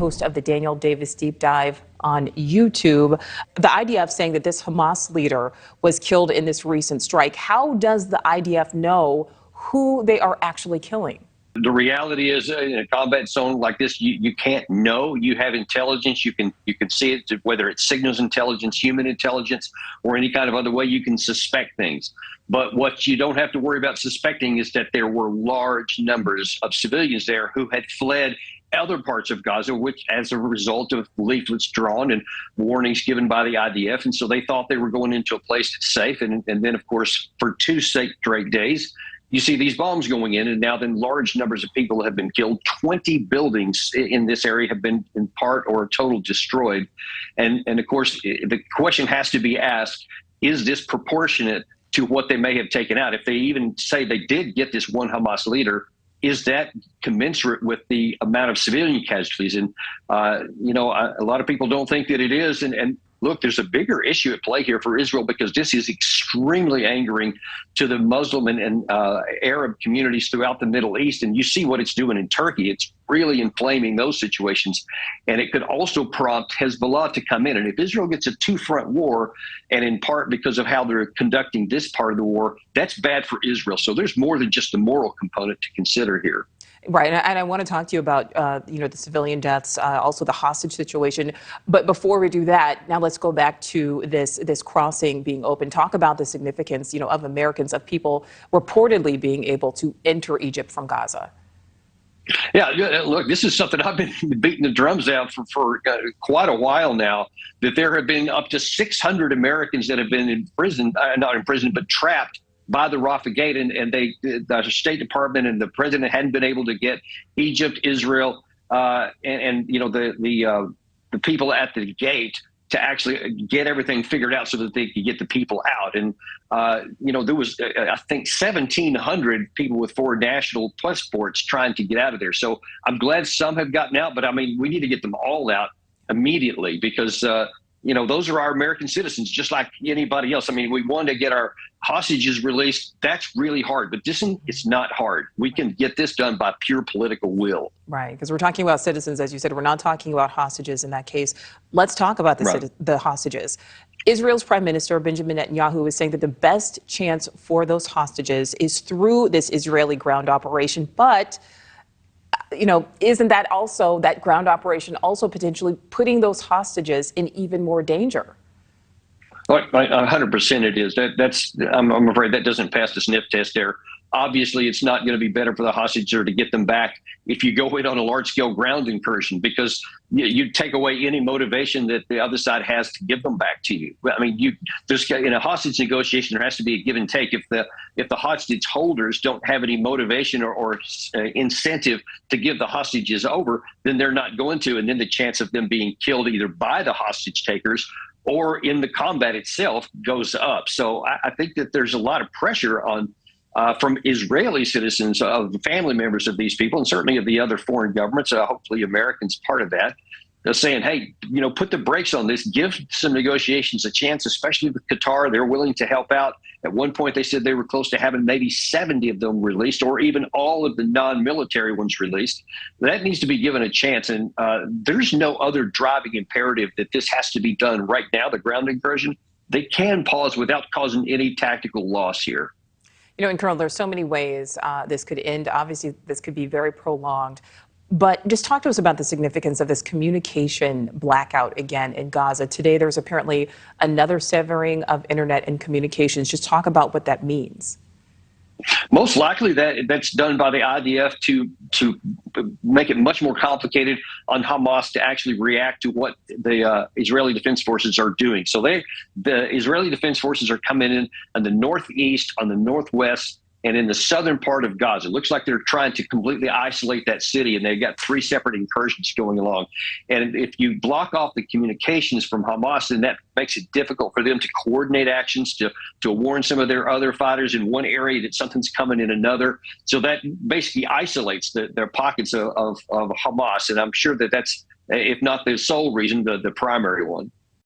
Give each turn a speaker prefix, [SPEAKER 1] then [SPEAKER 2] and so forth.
[SPEAKER 1] host of the Daniel Davis Deep Dive on YouTube. The IDF saying that this Hamas leader was killed in this recent strike. How does the IDF know who they are actually killing?
[SPEAKER 2] The reality is, in a combat zone like this, you can't know. You have intelligence. You can see it, whether it's signals intelligence, human intelligence, or any kind of other way. You can suspect things. But what you don't have to worry about suspecting is that there were large numbers of civilians there who had fled other parts of Gaza, which as a result of leaflets drawn and warnings given by the IDF. And so they thought they were going into a place that's safe. And then, of course, for 2 straight days, you see these bombs going in, and now then large numbers of people have been killed. 20 buildings in this area have been in part or total destroyed. And of course, the question has to be asked, is this proportionate to what they may have taken out? If they even say they did get this one Hamas leader, is that commensurate with the amount of civilian casualties? And, a lot of people don't think that it is. And look, there's a bigger issue at play here for Israel, because this is extremely angering to the Muslim and Arab communities throughout the Middle East. And you see what it's doing in Turkey. It's really inflaming those situations. And it could also prompt Hezbollah to come in. And if Israel gets a two-front war, and in part because of how they're conducting this part of the war, that's bad for Israel. So there's more than just the moral component to consider here.
[SPEAKER 1] Right, and I want to talk to you about, the civilian deaths, also the hostage situation. But before we do that, now let's go back to this crossing being open. Talk about the significance, of Americans, of people reportedly being able to enter Egypt from Gaza.
[SPEAKER 2] Yeah, look, this is something I've been beating the drums out for quite a while now, that there have been up to 600 Americans that have been in prison, not in prison, but trapped by the Rafah Gate, and the State Department and the president hadn't been able to get Egypt, Israel, and the people at the gate to actually get everything figured out so that they could get the people out. And there was I think 1,700 people with foreign national passports trying to get out of there. So I'm glad some have gotten out, but I mean, we need to get them all out immediately, because those are our American citizens, just like anybody else. I mean, we want to get our hostages released. That's really hard, but it's not hard. We can get this done by pure political will.
[SPEAKER 1] Right, because we're talking about citizens, as you said. We're not talking about hostages in that case. Let's talk about the hostages. Israel's Prime Minister Benjamin Netanyahu is saying that the best chance for those hostages is through this Israeli ground operation, but isn't that also, that ground operation also potentially putting those hostages in even more danger?
[SPEAKER 2] 100% it is. I'm afraid that doesn't pass the sniff test there. Obviously, it's not going to be better for the hostages or to get them back if you go in on a large-scale ground incursion, because you take away any motivation that the other side has to give them back to you. I mean, in a hostage negotiation, there has to be a give and take. If the hostage holders don't have any motivation or incentive to give the hostages over, then they're not going to, and then the chance of them being killed either by the hostage takers or in the combat itself goes up. So I think that there's a lot of pressure on from Israeli citizens, of the family members of these people, and certainly of the other foreign governments, hopefully Americans part of that. They're saying, hey, put the brakes on this, give some negotiations a chance, especially with Qatar. They're willing to help out. At one point, they said they were close to having maybe 70 of them released, or even all of the non-military ones released. That needs to be given a chance. And there's no other driving imperative that this has to be done right now, the ground incursion. They can pause without causing any tactical loss here.
[SPEAKER 1] And Colonel, there's so many ways this could end. Obviously, this could be very prolonged. But just talk to us about the significance of this communication blackout again in Gaza. Today, there's apparently another severing of internet and communications. Just talk about what that means.
[SPEAKER 2] Most likely that's done by the IDF to make it much more complicated on Hamas to actually react to what the Israeli Defense Forces are doing. So the Israeli Defense Forces are coming in on the northeast, on the northwest, and in the southern part of Gaza. It looks like they're trying to completely isolate that city, and they've got 3 separate incursions going along. And if you block off the communications from Hamas, then that makes it difficult for them to coordinate actions, to warn some of their other fighters in one area that something's coming in another. So that basically isolates their pockets of Hamas. And I'm sure that's, if not the sole reason, the primary one.